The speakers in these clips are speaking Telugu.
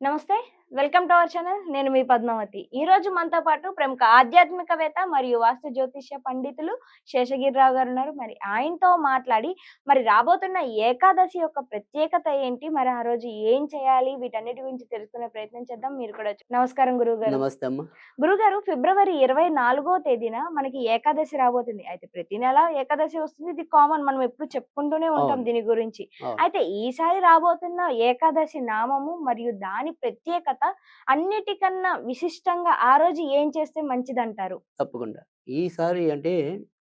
నమస్తే. Welcome to our channel. నేను మీ పద్మావతి. ఈరోజు మనతో పాటు ప్రముఖ ఆధ్యాత్మికవేత్త మరియు వాస్తు జ్యోతిష్య పండితులు శేషగిరిరావు గారు ఉన్నారు. మరి ఆయనతో మాట్లాడి రాబోతున్న ఏకాదశి యొక్క ప్రత్యేకత ఏంటి? మరి ఆ రోజు ఏం చేయాలి? వీటన్నిటి గురించి తెలుసుకునే ప్రయత్నం చేద్దాం. మీరు కూడా నమస్కారం గురువుగారు. నమస్తే అమ్మ. గురుగారు, ఫిబ్రవరి 24వ తేదీన మనకి ఏకాదశి రాబోతుంది. అయితే ప్రతి నెల ఏకాదశి వస్తుంది. ఇది కామన్. మనం ఎప్పుడు చెప్పుకుంటూనే ఉంటాం అవును. దీని గురించి. అవును. అయితే ఈసారి రాబోతున్న ఏకాదశి నామము మరియు దాని ప్రత్యేకత అన్నిటికన్నా విశిష్టంగా ఆ రోజు ఏం చేస్తే మంచిదంటారు? తప్పకుండా. ఈసారి అంటే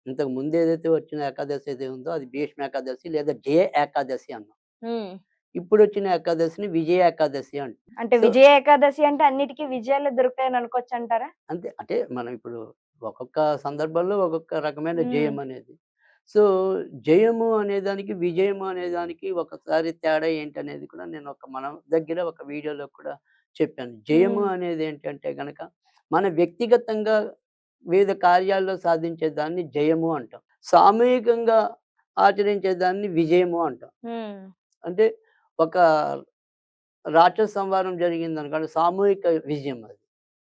ఇంతకు ముందు ఏదైతే వచ్చిన ఏకాదశి ఏది ఉందో అది భీష్మ ఏకాదశి లేదా జయ ఏకాదశి అన్నాం. హ్మ్. ఇప్పుడొచ్చిన ఏకాదశిని విజయ ఏకాదశి అంటాం. అంటే సో, విజయ ఏకాదశి అంటే అన్నిటికి విజయాలు దొరుకుతాయని అనుకోవచ్చంటారా? అంతే. అంటే మనం ఇప్పుడు ఒక్కొక్క సందర్భంలో ఒక్కొక్క రకమైన హ్మ్. జయం అనేది. సో, జయము అనేదానికి, విజయము అనేదానికి ఒకసారి తేడా ఏంటనేది కూడా నేను మన దగ్గర ఒక వీడియోలో కూడా చెప్పాను. జయము హ్మ్. అనేది ఏంటంటే గనక మన వ్యక్తిగతంగా వివిధ కార్యాల్లో సాధించే దాన్ని జయము అంటాం. సామూహికంగా ఆచరించే దాన్ని విజయము అంటాం. హ్మ్. అంటే ఒక రాక్షస సంహారం జరిగిందనుకోండి సామూహిక విజయం అది.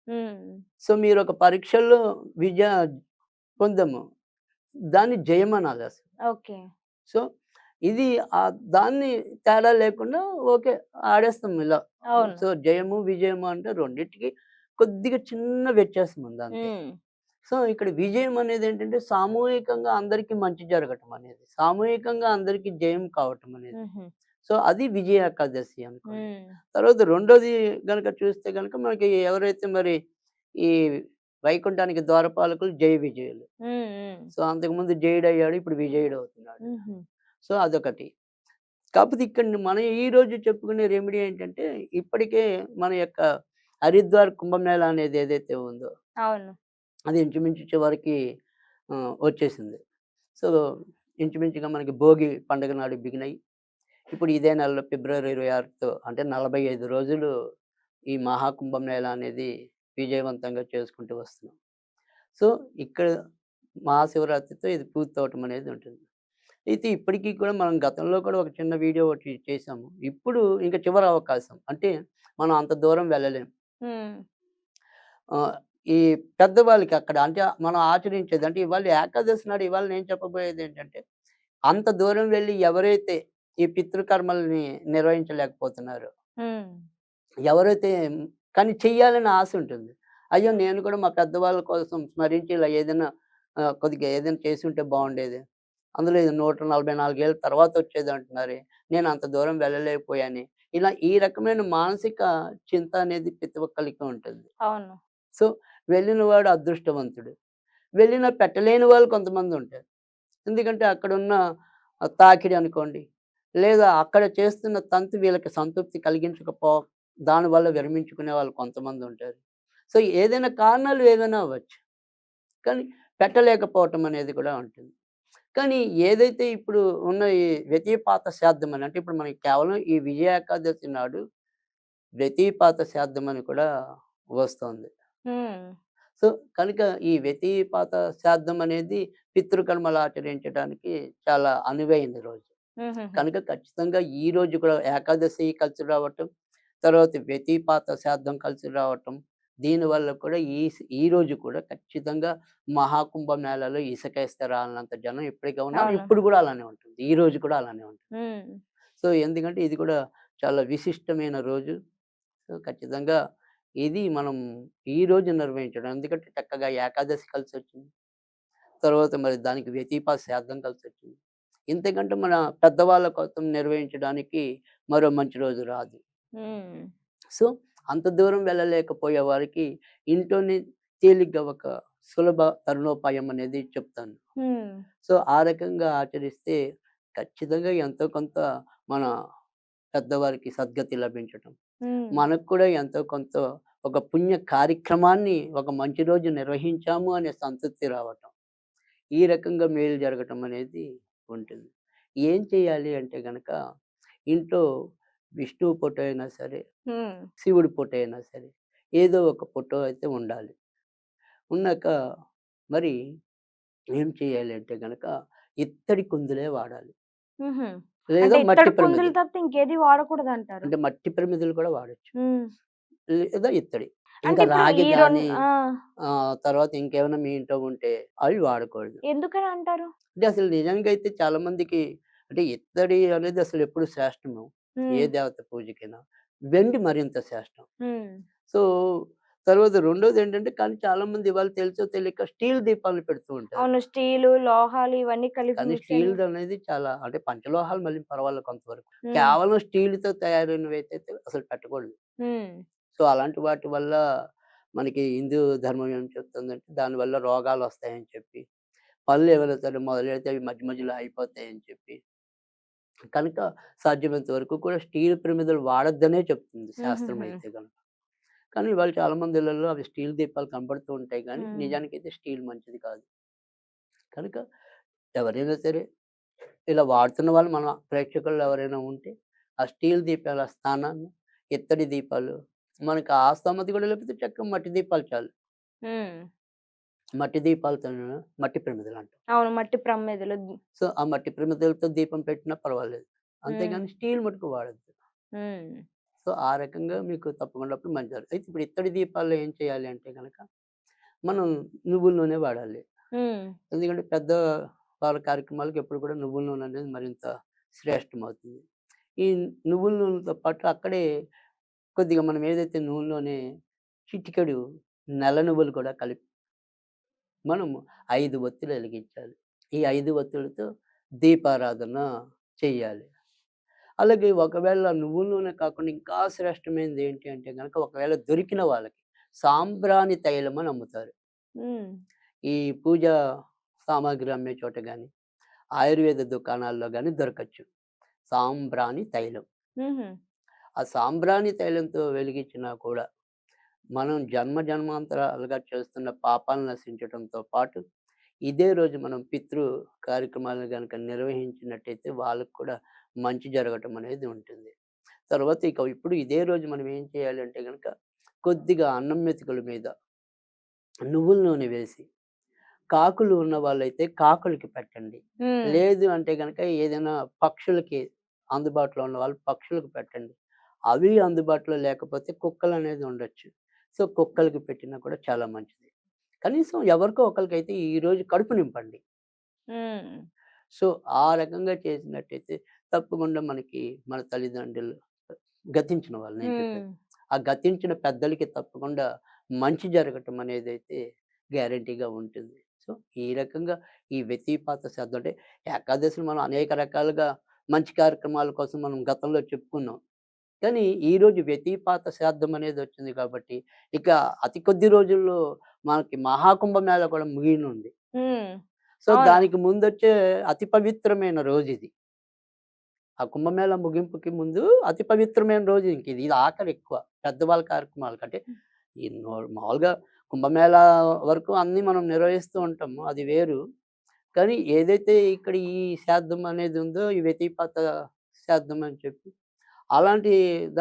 హ్మ్. సో, మీరొక పరీక్షల్లో విజయ పొందాము. దాన్ని జయమనాలసలు. ఓకే. సో, ఇది దాన్ని తేడా లేకుండా ఓకే. ఆడేస్తాం ఇలా. అవును. సో, జయము, విజయము అంటే రెండిటికి కొద్దిగా చిన్న వ్యత్యాసం ఉంది అంతే. హ్మ్. సో, ఇక్కడ విజయం అనేదేంటంటే సామూహికంగా అందరికి మంచి జరగటం అనేది. సామూహికంగా అందరికి జయం కావటం అనేది. హుహు. సో, అది విజయ ఏకాదశి అనుకోండి. హ్మ్. తర్వాత రెండోది గనక చూస్తే గనక మనకి ఎవరైతే మరి ఈ వైకుంఠానికి ద్వారపాలకులు జయ విజయులు. హ్మ్. హ్మ్. సో, అంతకుముందు జయుడయ్యాడు. ఇప్పుడు విజయుడవుతున్నాడు. హుహు. సో, అదొకటి. కాపోతే ఇక్కడ మనం ఈరోజు చెప్పుకునే రెమెడీ ఏంటంటే, ఇప్పటికే మన యొక్క హరిద్వార్ కుంభమేళా అనేది ఏదైతే ఉందో, అవును. అది ఇంచుమించు చివరికి వచ్చేసింది. సో, ఇంచుమించుగా మనకి భోగి పండుగ నాడు బిగినయి, ఇప్పుడు ఇదే నెలలో ఫిబ్రవరి 26తో అంటే 45 రోజులు ఈ మహాకుంభమేళా అనేది విజయవంతంగా చేసుకుంటూ వస్తున్నాం. సో, ఇక్కడ మహాశివరాత్రితో ఇది పూర్తవ్వటం అనేది ఉంటుంది. అయితే ఇప్పటికి కూడా మనం గతంలో కూడా ఒక చిన్న వీడియో ఒకటి చేసాము. ఇప్పుడు ఇంక చివరి అవకాశం. అంటే మనం అంత దూరం వెళ్ళలేం. హ్మ్. ఆహ్, ఈ పెద్దవాళ్ళకి అక్కడ అంటే మనం ఆచరించేది అంటే ఇవాళ ఏకాదశి నాడు ఇవాళ నేను చెప్పబోయేదేంటంటే, అంత దూరం వెళ్లి ఎవరైతే ఈ పితృకర్మల్ని నిర్వహించలేకపోతున్నారో, హ్మ్. ఎవరైతే కానీ చెయ్యాలని ఆశ ఉంటుంది. అయ్యో! నేను కూడా మా పెద్దవాళ్ళ కోసం స్మరించి ఇలా ఏదైనా కొద్దిగా ఏదైనా చేసుంటే బావుండేది. అందులో ఇది 144 ఏళ్ల తర్వాత వచ్చేదంటున్నారే. నేను అంత దూరం వెళ్ళలేకపోయానే. ఇలా ఈ రకమైన మానసిక చింత అనేది ప్రతి ఒక్కళ్ళకి ఉంటుంది. అవును. సో, వెళ్ళినవాడు అదృష్టవంతుడు. వెళ్ళినా పెట్టలేని వాళ్ళు కొంతమందుంటారు. ఎందుకంటే అక్కడున్న తాకిడి అనుకోండి, లేదా అక్కడ చేస్తున్న తంతు వీళ్ళకి సంతృప్తి కలిగించకపో దానివల్ల విరమించుకునే వాళ్ళు కొంతమందుంటారు. సో, ఏదైనా కారణాలు ఏవైనా అవ్వచ్చు. కానీ పెట్టలేకపోవటం అనేది కూడా ఉంటుంది. కానీ ఏదైతే ఇప్పుడు ఉన్న ఈ వ్యతిపాత శ్రాద్ధం అని అంటే ఇప్పుడు మనకి కేవలం ఈ విజయ ఏకాదశి నాడు వ్యతిపాత శ్రాద్ధం అని కూడా వస్తోంది. హ్మ్. సో, కనుక ఈ వ్యతిపాత శ్రాద్ధం అనేది పితృకర్మలు ఆచరించడానికి చాలా అనువైన రోజు. హుహుహు. కనుక ఖచ్చితంగా ఈ రోజు కూడా ఏకాదశి కలిసి రావటం, తర్వాత వ్యతిపాత శ్రాద్ధం కలిసి రావటం, దీనివల్ల కూడా ఈ రోజు కూడా ఖచ్చితంగా మహాకుంభ మేళాలో ఇసుకేస్తే రాలనంత జనం ఇప్పటికే ఉన్నారు. అవును. ఇప్పుడు కూడా అలానే ఉంటుంది. ఈ రోజు కూడా అలానే ఉంటుంది. హ్మ్. సో, ఎందుకంటే ఇది కూడా చాలా విశిష్టమైన రోజు. సో, ఖచ్చితంగా ఇది మనం ఈ రోజు నిర్వహించడం. ఎందుకంటే చక్కగా ఏకాదశి కలిసొచ్చింది. తర్వాత మరి దానికి వ్యతిపాత శ్రాద్ధం కలిసొచ్చింది. ఇంతకంటే మన పెద్దవాళ్ళ కోసం నిర్వహించడానికి మరో మంచి రోజు రాదు. హ్మ్. సో, అంత దూరం వెళ్ళలేకపోయే వారికి ఇంట్లోనే తేలిగ్గా ఒక సులభ తరుణోపాయం అనేది చెప్తాను. హ్మ్. సో, ఆ రకంగా ఆచరిస్తే ఖచ్చితంగా ఎంతో కొంత మన పెద్దవారికి సద్గతి లభించటం. హ్మ్. మనకు కూడా ఎంతో కొంత ఒక పుణ్య కార్యక్రమాన్ని ఒక మంచి రోజు నిర్వహించాము అనే సంతృప్తి రావటం. ఈ రకంగా మేలు జరగటం అనేది ఉంటుంది. ఏం చేయాలి అంటే గనక ఇంట్లో విష్ణువు ఫోటో అయినా సరే, హ్మ్. శివుడి ఫోటో అయినా సరే, ఏదో ఒక ఫోటో అయితే ఉండాలి. ఉన్నాక మరి ఏం చేయాలి అంటే గనక ఇత్తడి కుందులే వాడాలి. హుహు. లేదా అంటే మట్టి ఇత్తడి కుందులు ప్రమిదలు. తప్పితే ఇంకేది వాడకూడదంటారు. అంటే మట్టి ప్రమిదలు కూడా వాడొచ్చు. హ్మ్. లేదా ఇత్తడి. అంటే ఇంకా ఇప్పుడు రాగి ఈ గాని ఆ! తర్వాత ఇంకేమైనా మీ ఇంట్లో ఉంటే అవి వాడకూడదు. ఎందుకని అంటారు? అంటే అసలు నిజంగా అయితే చాలా మందికి అంటే ఇత్తడి అనేది అసలెప్పుడు శ్రేష్టము. ఏ హ్మ్. దేవత పూజకైనా. వెండి మరింత శ్రేష్టం. హ్మ్. సో, తర్వాత రెండోదేంటంటే కానీ చాలామంది ఇవాళ తెలుసో తెలియక స్టీల్ దీపాలను పెడుతూ ఉంటారు. అవును. స్టీలు, లోహాలు ఇవన్నీ కలిపి కానీ మిక్స్ అయినవి. స్టీల్‌దనేది చాలా అంటే పంచలోహాలు మళ్ళీ పర్వాలేదు కొంతవరకు. హ్మ్. కేవలం స్టీల్‌తో తయారైనవైతే అసలు పెట్టకూడదు. హ్మ్. సో, అలాంటి వాటి వల్ల మనకి హిందూ ధర్మం ఏం చెప్తుందంటే దానివల్ల రోగాలొస్తాయని చెప్పి, పనులేమైనా సరే మొదలెడితే అవి మధ్య మధ్యలో అయిపోతాయని చెప్పి, కనుక సాధ్యమైనంత వరకు కూడా స్టీల్ ప్రమిదలు వాడొద్దనే చెప్తుంది శాస్త్రం హుహుహు. అయితే గనక. కానీ ఇవాళ చాలా మంది ఇళ్లల్లో అవి స్టీల్ దీపాలు కనపడుతూ ఉంటాయి గానీ, హ్మ్. నిజానికైతే స్టీల్ మంచిది కాదు. కనుక ఎవరైనా సరే ఇలా వాడుతున్న వాళ్ళు మన ప్రేక్షకుల్లో ఎవరైనా ఉంటే, ఆ స్టీల్ దీపాల స్థానాన్ని ఇత్తడి దీపాలు మనకు ఆ స్తోమత కూడా లేకపోతే చక్కగా మట్టి దీపాలు చాలు. హ్మ్. మట్టి దీపాలతోను మట్టి ప్రమిదలంటాం. అవును. మట్టి ప్రమిదలు. సో, ఆ మట్టి ప్రమిదలతో దీపం పెట్టినా పర్వాలేదు. హ్మ్. అంతేగాని స్టీల్ మటుకు వాడొద్దు. హ్మ్. సో, ఆ రకంగా మీకు తప్పకుండా అప్పుడు మంచి జరుగుతుంది. అయితే ఇప్పుడు ఇత్తడి దీపాల్లో ఏం చేయాలి అంటే గనక, మనం నువ్వుల నూనె వాడాలి. హ్మ్. ఎందుకంటే పెద్ద వాళ్ళ కార్యక్రమాలకు ఎప్పుడు కూడా నువ్వుల నూనె అనేది మరింత శ్రేష్టమవుతుంది. ఈ నువ్వుల నూనెతో పాటు అక్కడే కొద్దిగా మనం ఏదైతే నూనెలోనే చిటికెడు నల్ల నువ్వులు కూడా కలిపి మనం 5 ఒత్తులు వెలిగించాలి. ఈ 5 ఒత్తులతో దీపారాధన చెయ్యాలి. అలాగే ఒకవేళ నువ్వుల నూనె కాకుండా ఇంకా శ్రేష్టమైనది ఏంటి అంటే గనక ఒకవేళ దొరికిన వాళ్ళకి సాంబ్రాణి తైలం అని అమ్ముతారు. హ్మ్. ఈ పూజా సామాగ్రి అమ్మే చోట గాని, ఆయుర్వేద దుకాణాల్లో గాని దొరకచ్చు. సాంబ్రాణి తైలం. హుహు. ఆ సాంబ్రాణి తైలంతో వెలిగించినా కూడా మనం జన్మ జన్మాంతరాలుగా చేస్తున్న పాపాలను నశించడంతో పాటు, ఇదే రోజు మనం పితృ కార్యక్రమాలను గనక నిర్వహించినట్టయితే వాళ్ళకి కూడా మంచి జరగటం అనేది ఉంటుంది. తర్వాత ఇక ఇప్పుడు ఇదే రోజు మనం ఏం చేయాలంటే గనక, కొద్దిగా అన్నం మెతుకుల మీద నువ్వుల నూనె వేసి, కాకులు ఉన్న వాళ్ళైతే కాకులకి పెట్టండి. హ్మ్. లేదు అంటే గనక ఏదైనా పక్షులకి అందుబాటులో ఉన్న వాళ్ళు పక్షులకు పెట్టండి. అవి అందుబాటులో లేకపోతే కుక్కలనేది ఉండొచ్చు. సో, కుక్కలకి పెట్టినా కూడా చాలా మంచిది. కనీసం ఎవరికో ఒకళ్ళకైతే ఈరోజు కడుపు నింపండి. హ్మ్. సో, ఆ రకంగా చేసినట్టయితే తప్పకుండా మనకి మన తల్లిదండ్రులు గతించిన వాళ్ళు నేను హ్మ్. చెప్పేది. ఆ గతించిన పెద్దలకి తప్పకుండా మంచి జరగటం అనేదైతే గ్యారంటీగా ఉంటుంది. సో, ఈ రకంగా ఈ వ్యతిపాత శ్రద్ధ అంటే ఏకాదశిని మనం అనేక రకాలుగా మంచి కార్యక్రమాల కోసం మనం గతంలో చెప్పుకున్నాం. కానీ ఈరోజు వ్యతిపాత శ్రాద్ధం అనేదొచ్చింది కాబట్టి, ఇక అతి కొద్ది రోజుల్లో మనకి మహాకుంభమేళా కూడా ముగియనుంది. హ్మ్. సో, అవును. దానికి ముందొచ్చే అతి పవిత్రమైన రోజిది. ఆ కుంభమేళా ముగింపుకి ముందు అతి పవిత్రమైన రోజు ఇంకిది. ఇది ఆఖరెక్కువ. పెద్దవాళ్ళ కార్యక్రమాలకి. అంటే ఈ మామూలుగా కుంభమేళా వరకు అన్నీ మనం నిర్వహిస్తూ ఉంటాము. అది వేరు. కానీ ఏదైతే ఇక్కడ ఈ శ్రాద్ధం అనేది ఉందో ఈ వ్యతిపాత శ్రాద్ధం అని చెప్పి అలాంటి